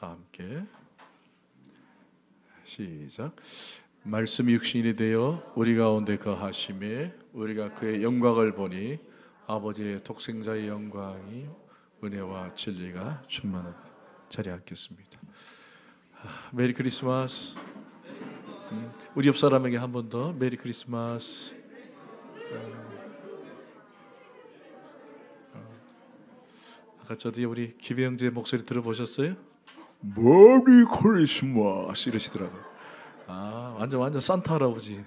다 함께 시작. 말씀이 육신이 되어 우리 가운데 거하심에 우리가 그의 영광을 보니 아버지의 독생자의 영광이 은혜와 진리가 충만하다. 자리에 앉겠습니다. 메리 크리스마스. 우리 옆 사람에게 한 번 더 메리 크리스마스. 아까 저도 우리 기배형제 목소리 들어보셨어요? 메리 크리스마스 이러시더라고요. 아, 완전 산타 할아버지.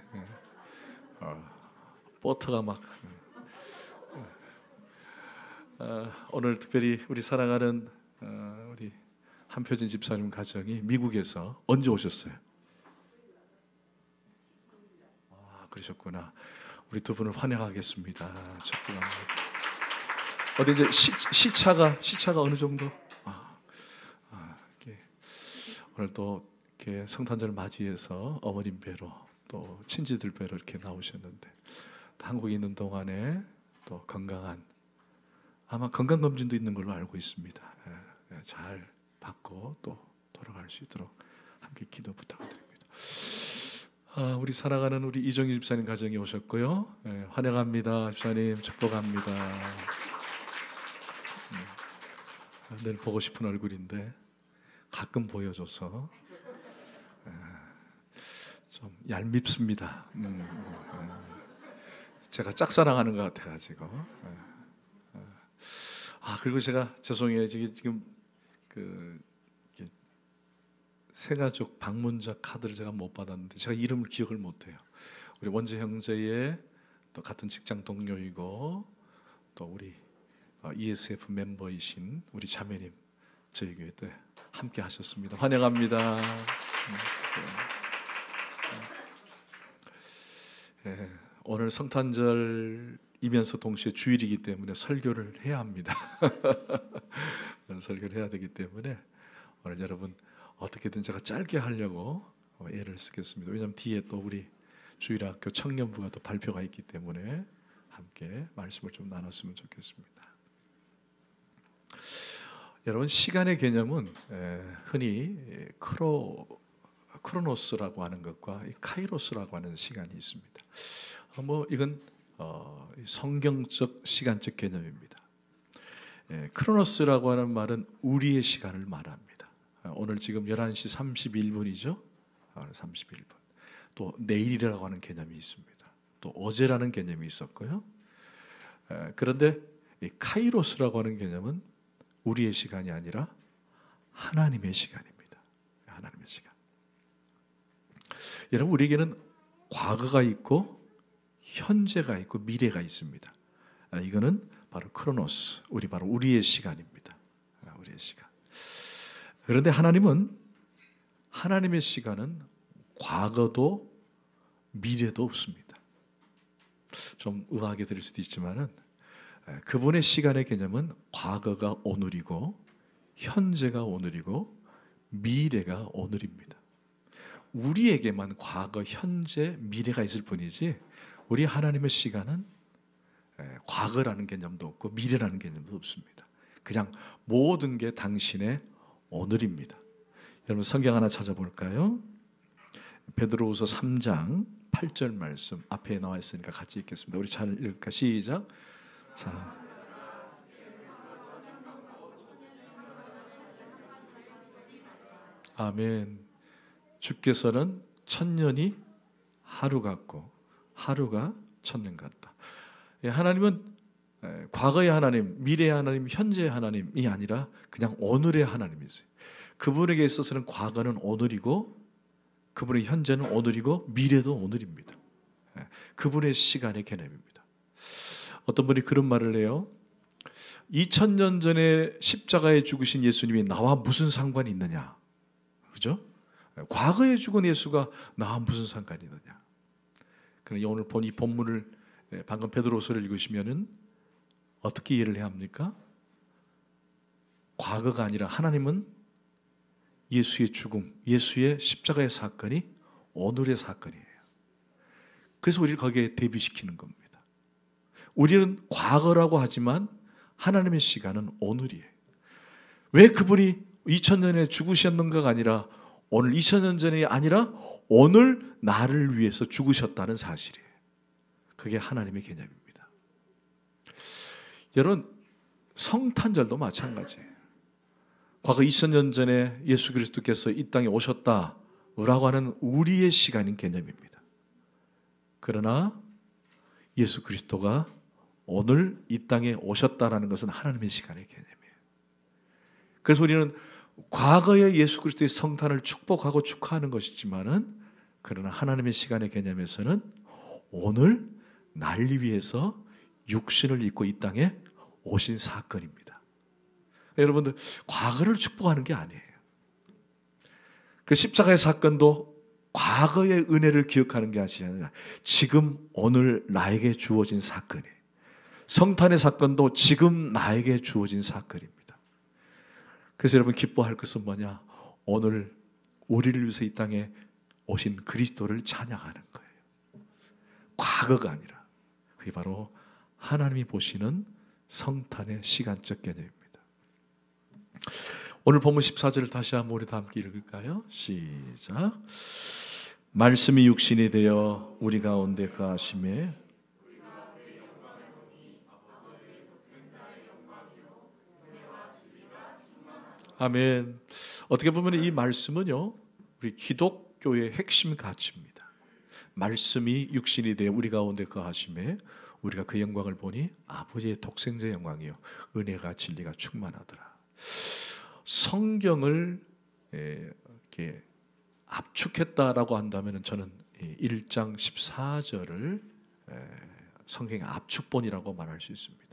버터가 막. 오늘 특별히 우리 사랑하는 우리 한표진 집사님 가정이 미국에서 언제 오셨어요? 아, 그러셨구나. 우리 두 분을 환영하겠습니다. 축복합니다. 어디 이제 시차가 어느 정도? 오늘 또 이렇게 성탄절 맞이해서 어머님 뵈러 또 친지들 뵈러 이렇게 나오셨는데 한국에 있는 동안에 또 건강한 아마 건강 검진도 있는 걸로 알고 있습니다. 잘 받고 또 돌아갈 수 있도록 함께 기도 부탁드립니다. 우리 사랑하는 우리 이정희 집사님 가정이 오셨고요. 환영합니다. 집사님 축복합니다. 늘 보고 싶은 얼굴인데 가끔 보여줘서 좀 얄밉습니다. 제가 짝사랑하는 것 같아가지고. 그리고 제가 죄송해요. 지금 그 새가족 방문자 카드를 제가 못 받았는데 제가 이름을 기억을 못해요. 우리 원재 형제의 또 같은 직장 동료이고 또 우리 ESF 멤버이신 우리 자매님 저희 교회 때 함께 하셨습니다. 환영합니다. 오늘 성탄절이면서 동시에 주일이기 때문에 설교를 해야 합니다. 설교를 해야 되기 때문에 오늘 여러분 어떻게든 제가 짧게 하려고 애를 쓰겠습니다. 왜냐하면 뒤에 또 우리 주일학교 청년부가 또 발표가 있기 때문에 함께 말씀을 좀 나눴으면 좋겠습니다. 여러분 시간의 개념은 흔히 크로노스라고 하는 것과 카이로스라고 하는 시간이 있습니다. 이건 성경적 시간적 개념입니다. 크로노스라고 하는 말은 우리의 시간을 말합니다. 오늘 지금 11시 31분이죠. 31분. 또 내일이라고 하는 개념이 있습니다. 또 어제라는 개념이 있었고요. 그런데 이 카이로스라고 하는 개념은 우리의 시간이 아니라 하나님의 시간입니다. 하나님의 시간. 여러분 우리에게는 과거가 있고 현재가 있고 미래가 있습니다. 이거는 바로 크로노스, 바로 우리의 시간입니다. 우리의 시간. 그런데 하나님의 시간은 과거도 미래도 없습니다. 좀 의아하게 들릴 수도 있지만은 그분의 시간의 개념은 과거가 오늘이고 현재가 오늘이고 미래가 오늘입니다. 우리에게만 과거, 현재, 미래가 있을 뿐이지 우리 하나님의 시간은 과거라는 개념도 없고 미래라는 개념도 없습니다. 그냥 모든 게 당신의 오늘입니다. 여러분 성경 하나 찾아볼까요? 베드로후서 3장 8절 말씀 앞에 나와 있으니까 같이 읽겠습니다. 우리 잘 읽을까? 시작. 아멘. 주께서는 천년이 하루 같고 하루가 천년 같다. 하나님은 과거의 하나님, 미래의 하나님, 현재의 하나님이 아니라 그냥 오늘의 하나님이세요. 그분에게 있어서는 과거는 오늘이고 그분의 현재는 오늘이고 미래도 오늘입니다. 그분의 시간의 개념입니다. 어떤 분이 그런 말을 해요. 2000년 전에 십자가에 죽으신 예수님이 나와 무슨 상관이 있느냐. 그죠? 과거에 죽은 예수가 나와 무슨 상관이 있느냐. 그러나 오늘 본 이 본문을 방금 베드로서를 읽으시면은 어떻게 이해를 해야 합니까? 과거가 아니라 하나님은 예수의 죽음, 예수의 십자가의 사건이 오늘의 사건이에요. 그래서 우리를 거기에 대비시키는 겁니다. 우리는 과거라고 하지만 하나님의 시간은 오늘이에요. 왜 그분이 2000년에 죽으셨는가가 아니라 오늘 2000년 전이 아니라 오늘 나를 위해서 죽으셨다는 사실이에요. 그게 하나님의 개념입니다. 여러분, 성탄절도 마찬가지예요. 과거 2000년 전에 예수 그리스도께서 이 땅에 오셨다라고 하는 우리의 시간인 개념입니다. 그러나 예수 그리스도가 오늘 이 땅에 오셨다라는 것은 하나님의 시간의 개념이에요. 그래서 우리는 과거의 예수 그리스도의 성탄을 축복하고 축하하는 것이지만은, 그러나 하나님의 시간의 개념에서는 오늘 날 위해서 육신을 입고 이 땅에 오신 사건입니다. 여러분들, 과거를 축복하는 게 아니에요. 그 십자가의 사건도 과거의 은혜를 기억하는 게 아니라 지금 오늘 나에게 주어진 사건이에요. 성탄의 사건도 지금 나에게 주어진 사건입니다. 그래서 여러분, 기뻐할 것은 뭐냐? 오늘 우리를 위해서 이 땅에 오신 그리스도를 찬양하는 거예요. 과거가 아니라. 그게 바로 하나님이 보시는 성탄의 시간적 개념입니다. 오늘 본문 14절을 다시 한번 우리 다 함께 읽을까요? 시작. 말씀이 육신이 되어 우리 가운데 거하심에 아멘. 어떻게 보면 이 말씀은요, 우리 기독교의 핵심 가치입니다. 말씀이 육신이 되어 우리 가운데 거하심에 우리가 그 영광을 보니 아버지의 독생자의 영광이요 은혜가 진리가 충만하더라. 성경을 이렇게 압축했다라고 한다면 저는 1장 14절을 성경의 압축본이라고 말할 수 있습니다.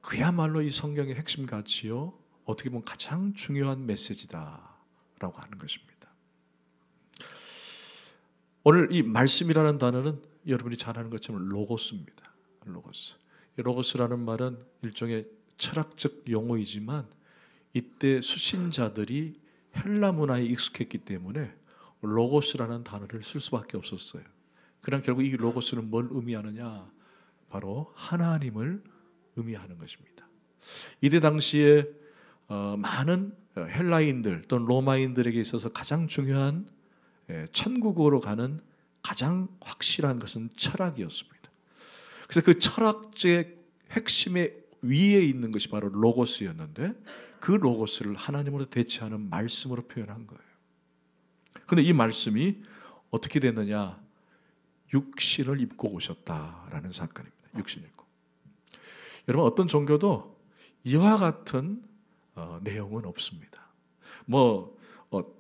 그야말로 이 성경의 핵심 가치요, 어떻게 보면 가장 중요한 메시지다라고 하는 것입니다. 오늘 이 말씀이라는 단어는 여러분이 잘 아는 것처럼 로고스입니다. 로고스. 로고스라는 말은 일종의 철학적 용어이지만 이때 수신자들이 헬라 문화에 익숙했기 때문에 로고스라는 단어를 쓸 수밖에 없었어요. 그럼 결국 이 로고스는 뭘 의미하느냐? 바로 하나님을 의미하는 것입니다. 이때 당시에 많은 헬라인들 또는 로마인들에게 있어서 가장 중요한 천국으로 가는 가장 확실한 것은 철학이었습니다. 그래서 그 철학의 핵심의 위에 있는 것이 바로 로고스였는데, 그 로고스를 하나님으로 대체하는 말씀으로 표현한 거예요. 그런데 이 말씀이 어떻게 됐느냐? 육신을 입고 오셨다라는 사건입니다. 육신을 입고. 여러분, 어떤 종교도 이와 같은 내용은 없습니다.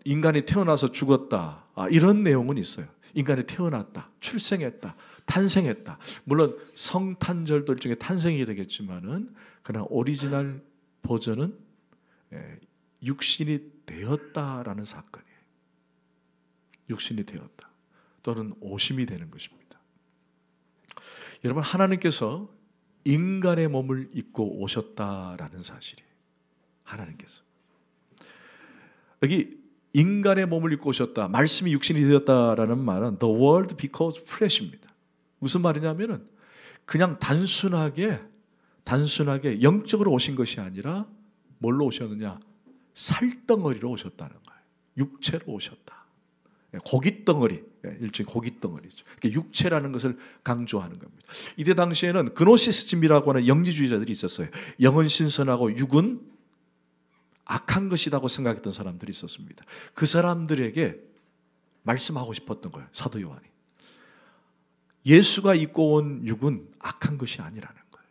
인간이 태어나서 죽었다, 이런 내용은 있어요. 인간이 태어났다, 출생했다, 탄생했다. 물론 성탄절도 일종의 탄생이 되겠지만은, 그러나 오리지널 버전은 육신이 되었다라는 사건이에요. 육신이 되었다 또는 오심이 되는 것입니다. 여러분, 하나님께서 인간의 몸을 입고 오셨다라는 사실이에요. 하나님께서 여기 인간의 몸을 입고 오셨다, 말씀이 육신이 되었다라는 말은 The word becomes flesh입니다. 무슨 말이냐면은 그냥 단순하게 영적으로 오신 것이 아니라 뭘로 오셨느냐? 살덩어리로 오셨다는 거예요. 육체로 오셨다. 고깃덩어리, 일종의 고깃덩어리죠. 육체라는 것을 강조하는 겁니다. 이때 당시에는 그노시스즘이라고 하는 영지주의자들이 있었어요. 영은 신선하고 육은 악한 것이라고 생각했던 사람들이 있었습니다. 그 사람들에게 말씀하고 싶었던 거예요, 사도 요한이. 예수가 입고 온 육은 악한 것이 아니라는 거예요.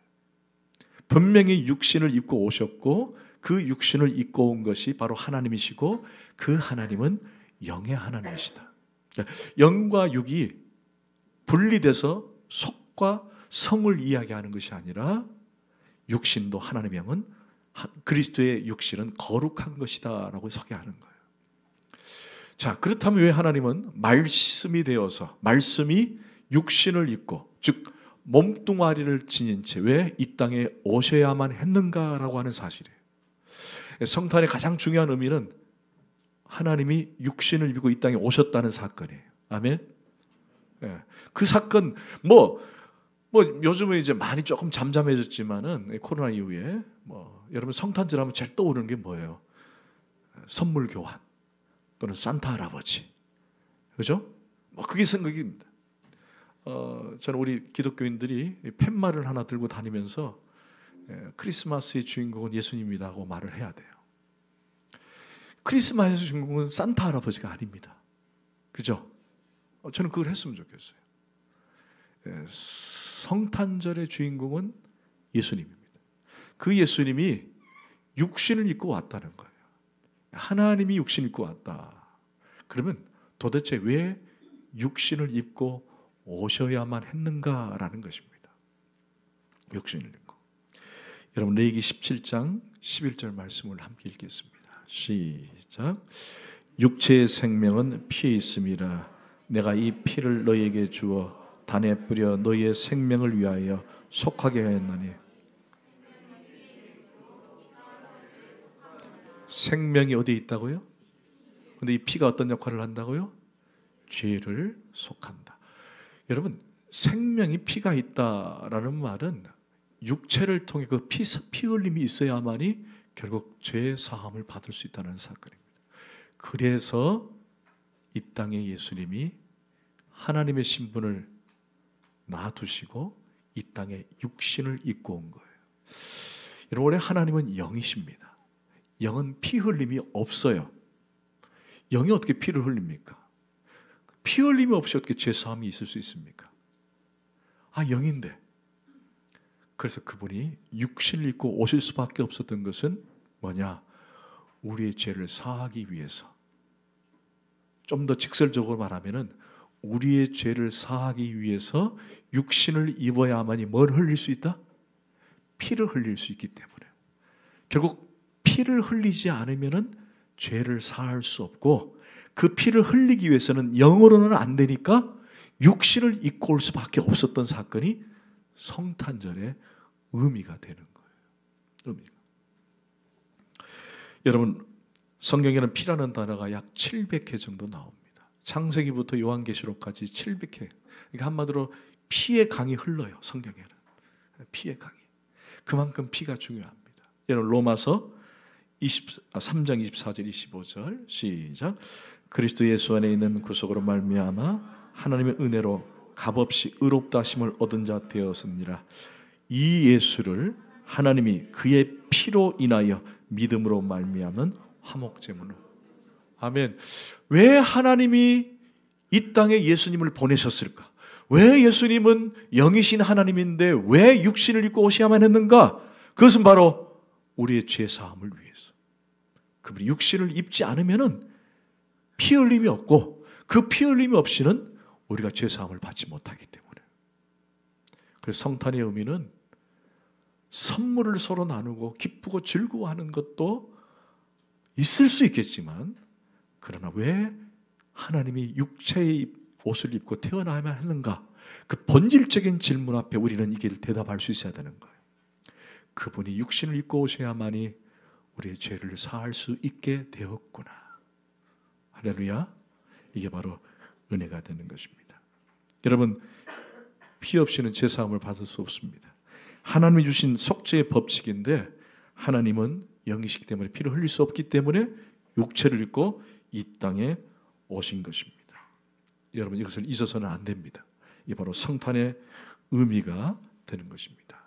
분명히 육신을 입고 오셨고, 그 육신을 입고 온 것이 바로 하나님이시고, 그 하나님은 영의 하나님이시다. 영과 육이 분리돼서 속과 성을 이야기하는 것이 아니라, 육신도 하나님의 영은 그리스도의 육신은 거룩한 것이다 라고 소개하는 거예요. 자, 그렇다면 왜 하나님은 말씀이 되어서, 말씀이 육신을 입고, 즉 몸뚱아리를 지닌 채 왜 이 땅에 오셔야만 했는가라고 하는 사실이에요. 성탄의 가장 중요한 의미는 하나님이 육신을 입고 이 땅에 오셨다는 사건이에요. 아멘. 그 사건 요즘은 이제 많이 조금 잠잠해졌지만은 코로나 이후에 여러분 성탄절 하면 제일 떠오르는 게 뭐예요? 선물 교환 또는 산타 할아버지, 그죠? 뭐 그게 생각입니다. 저는 우리 기독교인들이 팻말을 하나 들고 다니면서 크리스마스의 주인공은 예수님이다 하고 말을 해야 돼요. 크리스마스의 주인공은 산타 할아버지가 아닙니다. 그죠? 저는 그걸 했으면 좋겠어요. 성탄절의 주인공은 예수님입니다. 그 예수님이 육신을 입고 왔다는 거예요. 하나님이 육신을 입고 왔다. 그러면 도대체 왜 육신을 입고 오셔야만 했는가라는 것입니다. 육신을 입고. 여러분 레위기 17장 11절 말씀을 함께 읽겠습니다. 시작. 육체의 생명은 피에 있음이라. 내가 이 피를 너희에게 주어 단에 뿌려 너희의 생명을 위하여 속하게 하였나니. 생명이 어디에 있다고요? 근데 이 피가 어떤 역할을 한다고요? 죄를 속한다. 여러분 생명이 피가 있다라는 말은 육체를 통해 그 피 흘림이 있어야만이 결국 죄 사함을 받을 수 있다는 사건입니다. 그래서 이 땅에 예수님이 하나님의 신분을 놔두시고 이 땅에 육신을 입고 온 거예요. 여러분 원래 하나님은 영이십니다. 영은 피 흘림이 없어요. 영이 어떻게 피를 흘립니까? 피 흘림이 없이 어떻게 죄 사함이 있을 수 있습니까? 영인데. 그래서 그분이 육신을 입고 오실 수밖에 없었던 것은 뭐냐? 우리의 죄를 사하기 위해서. 좀 더 직설적으로 말하면은 우리의 죄를 사하기 위해서 육신을 입어야만이 뭘 흘릴 수 있다? 피를 흘릴 수 있기 때문에. 결국 피를 흘리지 않으면은 죄를 사할 수 없고 그 피를 흘리기 위해서는 영으로는 안 되니까 육신을 입고 올 수밖에 없었던 사건이 성탄절의 의미가 되는 거예요. 의미가. 여러분 성경에는 피라는 단어가 약 700회 정도 나옵니다. 창세기부터 요한계시록까지 700회. 그러니까 한마디로 피의 강이 흘러요. 성경에는. 피의 강이. 그만큼 피가 중요합니다. 여러분 로마서 3장 24절 25절 시작. 그리스도 예수 안에 있는 구속으로 말미암아 하나님의 은혜로 값없이 의롭다 하심을 얻은 자 되었으니라. 이 예수를 하나님이 그의 피로 인하여 믿음으로 말미암는 화목제물로. 아멘. 왜 하나님이 이 땅에 예수님을 보내셨을까? 왜 예수님은 영이신 하나님인데 왜 육신을 입고 오셔야만 했는가? 그것은 바로 우리의 죄 사함을 위해서. 그분이 육신을 입지 않으면은 피 흘림이 없고 그 피 흘림이 없이는 우리가 죄 사함을 받지 못하기 때문에. 그래서 성탄의 의미는 선물을 서로 나누고 기쁘고 즐거워하는 것도 있을 수 있겠지만, 그러나 왜 하나님이 육체의 옷을 입고 태어나야만 했는가? 그 본질적인 질문 앞에 우리는 이게 대답할 수 있어야 되는 거예요. 그분이 육신을 입고 오셔야만이 우리의 죄를 사할 수 있게 되었구나. 할렐루야. 이게 바로 은혜가 되는 것입니다. 여러분, 피 없이는 죄 사함을 받을 수 없습니다. 하나님이 주신 속죄의 법칙인데 하나님은 영이시기 때문에 피를 흘릴 수 없기 때문에 육체를 입고 이 땅에 오신 것입니다. 여러분, 이것을 잊어서는 안 됩니다. 이게 바로 성탄의 의미가 되는 것입니다.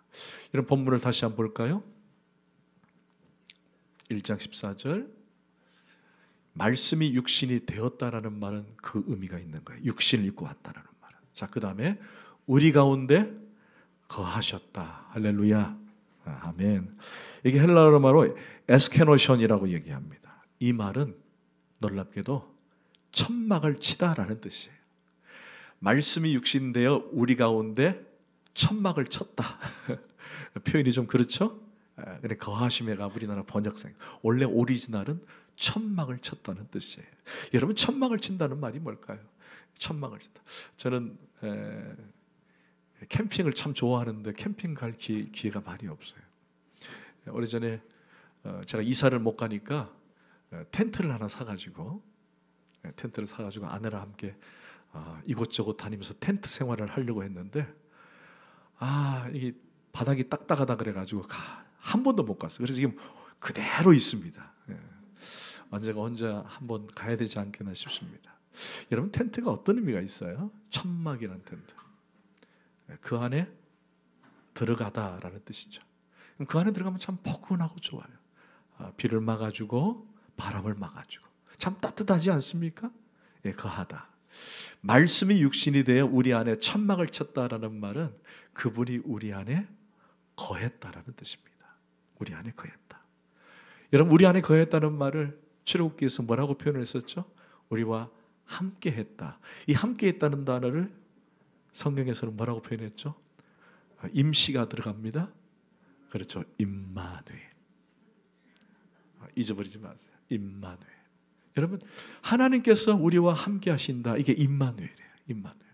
여러분, 본문을 다시 한번 볼까요? 1장 14절. 말씀이 육신이 되었다라는 말은 그 의미가 있는 거예요. 육신을 입고 왔다라는 말은. 자, 그 다음에 우리 가운데 거하셨다. 할렐루야. 아멘. 이게 헬라어 말로 에스케노션이라고 얘기합니다. 이 말은 놀랍게도 천막을 치다라는 뜻이에요. 말씀이 육신되어 우리 가운데 천막을 쳤다. 표현이 좀 그렇죠? 근데 거하심에가 우리나라 번역상 원래 오리지널은 천막을 쳤다는 뜻이에요. 여러분, 천막을 친다는 말이 뭘까요? 천막을 친다. 저는 캠핑을 참 좋아하는데 캠핑 갈 기회가 많이 없어요. 오래전에 제가 이사를 못 가니까 텐트를 하나 사가지고 아내랑 함께 이곳저곳 다니면서 텐트 생활을 하려고 했는데 이게 바닥이 딱딱하다 그래가지고 한 번도 못 갔어요. 그래서 지금 그대로 있습니다. 언제가 혼자 한번 가야 되지 않겠나 싶습니다. 여러분, 텐트가 어떤 의미가 있어요? 천막이라는 텐트. 그 안에 들어가다라는 뜻이죠. 그 안에 들어가면 참 포근하고 좋아요. 비를 막아주고 바람을 막아주고 참 따뜻하지 않습니까? 거하다. 말씀이 육신이 되어 우리 안에 천막을 쳤다라는 말은 그분이 우리 안에 거했다라는 뜻입니다. 우리 안에 거했다. 여러분, 우리 안에 거했다는 말을 출애굽기에서 뭐라고 표현했었죠? 우리와 함께했다. 이 함께했다는 단어를 성경에서는 뭐라고 표현했죠? 임시가 들어갑니다. 그렇죠. 임마누엘. 잊어버리지 마세요. 임마누엘. 여러분, 하나님께서 우리와 함께 하신다. 이게 임마누엘이에요. 임마누엘.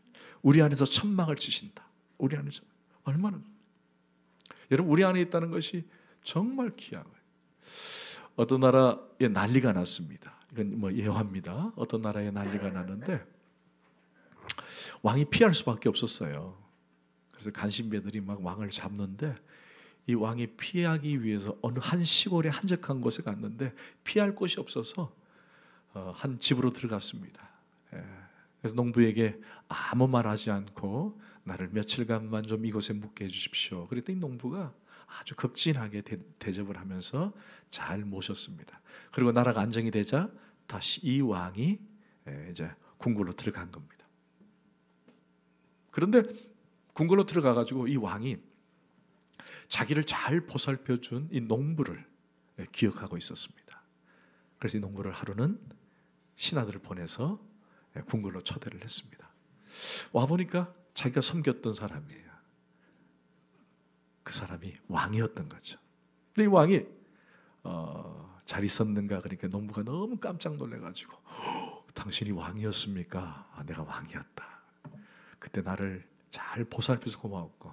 우리 안에서 천막을 치신다. 우리 안에서 얼마나, 여러분, 우리 안에 있다는 것이 정말 귀한 거예요. 어떤 나라에 난리가 났습니다. 이건 뭐 예화입니다. 어떤 나라에 난리가 났는데 왕이 피할 수밖에 없었어요. 그래서 간신배들이 막 왕을 잡는데 이 왕이 피하기 위해서 어느 한 시골의 한적한 곳에 갔는데 피할 곳이 없어서 한 집으로 들어갔습니다. 그래서 농부에게 아무 말하지 않고 나를 며칠간만 좀 이곳에 묵게 해주십시오. 그랬더니 농부가 아주 극진하게 대접을 하면서 잘 모셨습니다. 그리고 나라가 안정이 되자 다시 이 왕이 이제 궁궐로 들어간 겁니다. 그런데 궁궐로 들어가가지고 이 왕이 자기를 잘 보살펴준 이 농부를 기억하고 있었습니다. 그래서 이 농부를 하루는 신하들을 보내서 궁궐로 초대를 했습니다. 와 보니까 자기가 섬겼던 사람이에요. 그 사람이 왕이었던 거죠. 근데 이 왕이 잘 있었는가 그러니까 농부가 너무 깜짝 놀래가지고 당신이 왕이었습니까? 내가 왕이었다. 그때 나를 잘 보살펴서 고마웠고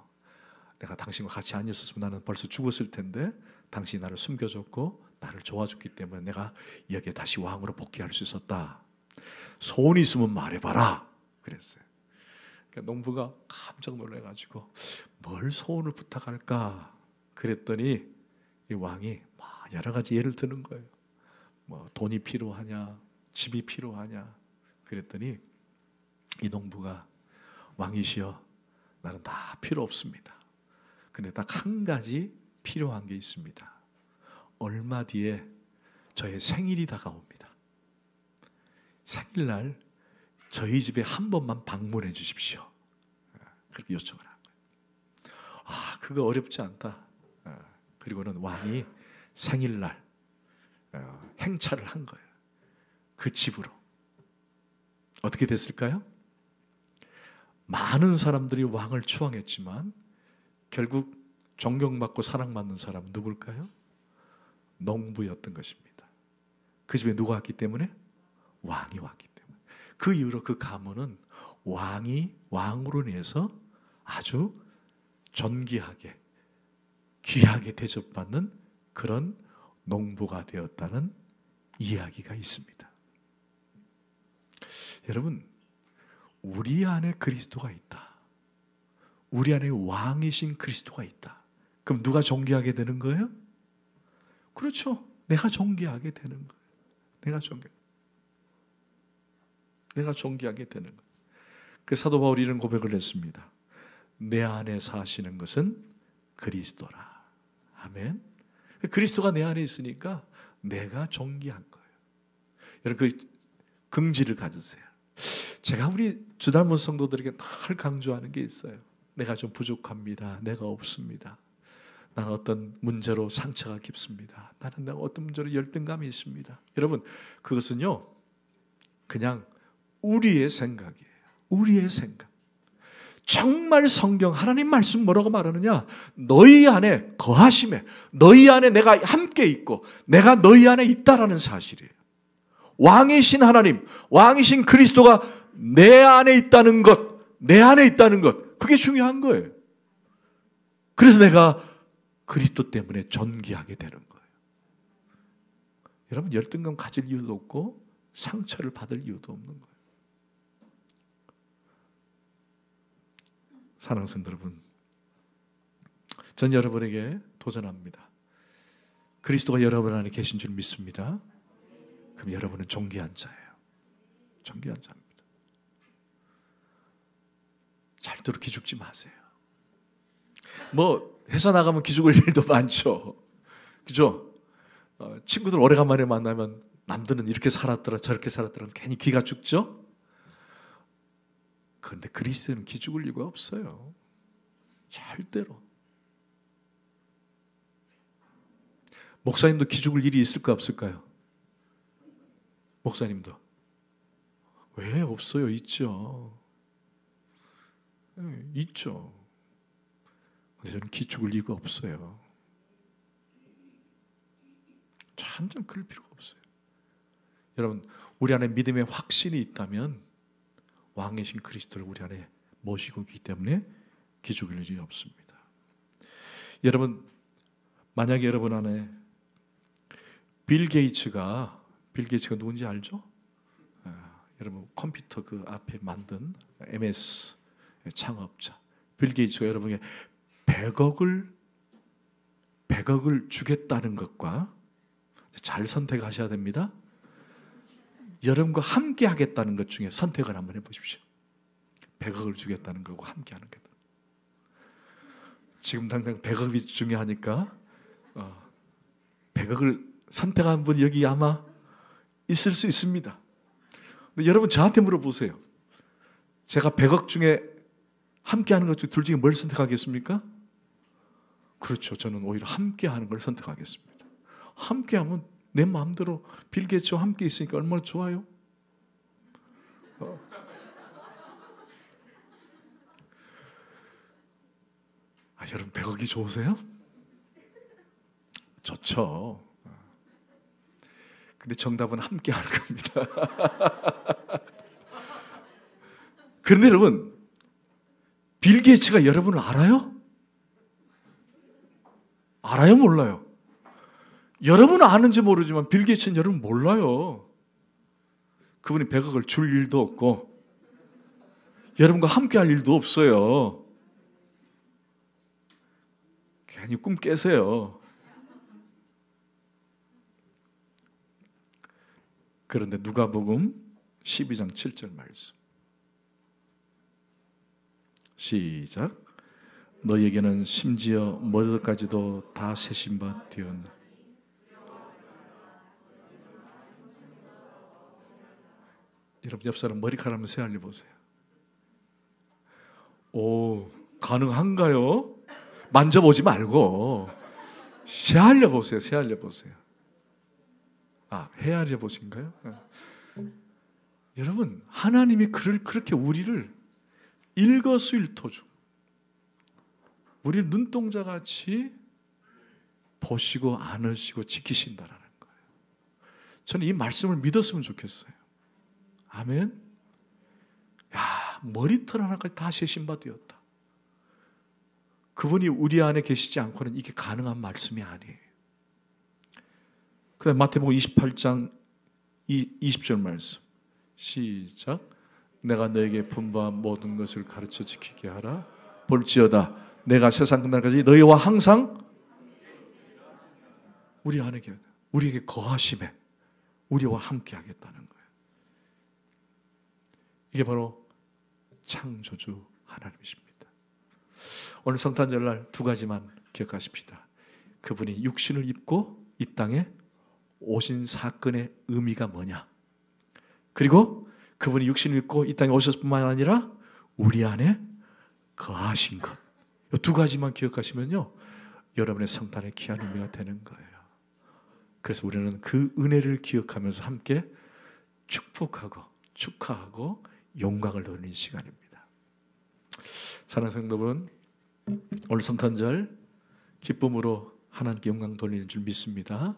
내가 당신과 같이 안 있었으면 나는 벌써 죽었을 텐데 당신이 나를 숨겨줬고 나를 도와줬기 때문에 내가 여기에 다시 왕으로 복귀할 수 있었다. 소원이 있으면 말해봐라 그랬어요. 그러니까 농부가 깜짝 놀라가지고 뭘 소원을 부탁할까 그랬더니 이 왕이 여러 가지 예를 드는 거예요. 뭐 돈이 필요하냐, 집이 필요하냐 그랬더니 이 농부가 왕이시여 나는 다 필요 없습니다. 근데 딱 한 가지 필요한 게 있습니다. 얼마 뒤에 저의 생일이 다가옵니다. 생일날 저희 집에 한 번만 방문해 주십시오. 그렇게 요청을 한 거예요. 그거 어렵지 않다. 그리고는 왕이 생일날 행차를 한 거예요. 그 집으로. 어떻게 됐을까요? 많은 사람들이 왕을 추앙했지만 결국 존경받고 사랑받는 사람은 누굴까요? 농부였던 것입니다. 그 집에 누가 왔기 때문에? 왕이 왔기 때문에. 그 이후로 그 가문은 왕이 왕으로 인해서 아주 존귀하게 귀하게 대접받는 그런 농부가 되었다는 이야기가 있습니다. 여러분, 우리 안에 그리스도가 있다. 우리 안에 왕이신 그리스도가 있다. 그럼 누가 존귀하게 되는 거예요? 그렇죠. 내가 존귀하게 되는 거예요. 내가 존귀하게 되는 거예요. 그래서 사도 바울이 이런 고백을 했습니다. 내 안에 사시는 것은 그리스도라. 아멘. 그리스도가 내 안에 있으니까 내가 존귀한 거예요. 여러분 그 긍지를 가지세요. 제가 우리 주닮은 성도들에게 늘 강조하는 게 있어요. 내가 좀 부족합니다. 내가 없습니다. 나는 어떤 문제로 상처가 깊습니다. 나는 내가 어떤 문제로 열등감이 있습니다. 여러분 그것은요 그냥 우리의 생각이에요. 우리의 생각. 정말 성경 하나님 말씀 뭐라고 말하느냐? 너희 안에 거하심에 너희 안에 내가 함께 있고 내가 너희 안에 있다라는 사실이에요. 왕이신 하나님, 왕이신 그리스도가 내 안에 있다는 것, 내 안에 있다는 것, 그게 중요한 거예요. 그래서 내가 그리스도 때문에 존귀하게 되는 거예요. 여러분 열등감 가질 이유도 없고 상처를 받을 이유도 없는 거예요. 사랑하는 여러분, 전 여러분에게 도전합니다. 그리스도가 여러분 안에 계신 줄 믿습니다. 그럼 여러분은 존귀한 자예요. 존귀한 자입니다. 절대로 기죽지 마세요. 뭐 회사 나가면 기죽을 일도 많죠. 그죠? 친구들 오래간만에 만나면 남들은 이렇게 살았더라 저렇게 살았더라 괜히 기가 죽죠? 그런데 그리스도는 기죽을 이유가 없어요. 절대로. 목사님도 기죽을 일이 있을까 없을까요? 목사님도. 왜 없어요? 있죠. 네, 있죠. 근데 저는 기죽을 이유가 없어요. 한참 그럴 필요가 없어요. 여러분, 우리 안에 믿음의 확신이 있다면 왕이신 그리스도를 우리 안에 모시고 있기 때문에 기죽을 일이 없습니다. 여러분, 만약에 여러분 안에 빌 게이츠가 누군지 알죠? 여러분 컴퓨터 그 앞에 만든 MS 창업자 빌 게이츠가 여러분에게 100억을 주겠다는 것과 잘 선택하셔야 됩니다. 여러분과 함께 하겠다는 것 중에 선택을 한번 해보십시오. 100억을 주겠다는 거고 함께 하는 것. 지금 당장 100억이 중요하니까 100억을 선택한 분이 여기 아마 있을 수 있습니다. 근데 여러분 저한테 물어보세요. 제가 100억 중에 함께 하는 것 중 둘 중에 뭘 선택하겠습니까? 그렇죠. 저는 오히려 함께 하는 걸 선택하겠습니다. 함께 하면 내 마음대로 빌 게이츠와 함께 있으니까 얼마나 좋아요? 여러분 100억이 좋으세요? 좋죠. 근데 정답은 함께 하는 겁니다. 그런데 여러분, 빌 게이츠가 여러분을 알아요? 알아요? 몰라요? 여러분은 아는지 모르지만 빌 게이츠는 여러분 몰라요. 그분이 100억을 줄 일도 없고 여러분과 함께 할 일도 없어요. 괜히 꿈 깨세요. 그런데 누가복음 12장 7절 말씀 시작. 너희에게는 심지어 머리까지도 다 세신 바 되었나. 여러분 옆 사람 머리카락 한번 세알려 보세요. 오, 가능한가요? 만져보지 말고 세알려 보세요. 세알려 보세요. 헤아려 보신가요? 여러분, 하나님이 그렇게 우리를 일거수일투족, 우리를 눈동자같이 보시고 안으시고 지키신다라는 거예요. 저는 이 말씀을 믿었으면 좋겠어요. 아멘. 야, 머리털 하나까지 다 세신 바 되었다. 그분이 우리 안에 계시지 않고는 이게 가능한 말씀이 아니에요. 그 다음에 마태복음 28장 20절 말씀 시작. 내가 너에게 분부한 모든 것을 가르쳐 지키게 하라. 볼지어다 내가 세상 끝날까지 너희와 항상 우리 안에 우리에게 거하심에 우리와 함께 하겠다는 거예요. 이게 바로 창조주 하나님이십니다. 오늘 성탄절날 두 가지만 기억하십시다. 그분이 육신을 입고 이 땅에 오신 사건의 의미가 뭐냐, 그리고 그분이 육신을 입고 이 땅에 오셨을 뿐만 아니라 우리 안에 거하신 것, 이 두 가지만 기억하시면요 여러분의 성탄의 귀한 의미가 되는 거예요. 그래서 우리는 그 은혜를 기억하면서 함께 축복하고 축하하고 영광을 돌리는 시간입니다. 사랑하는 성도분, 오늘 성탄절 기쁨으로 하나님께 영광 돌리는 줄 믿습니다.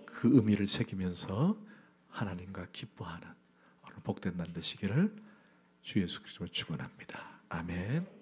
그 의미를 새기면서 하나님과 기뻐하는 오늘 복된 날 되시기를 주 예수 그리스도로 축원합니다. 아멘.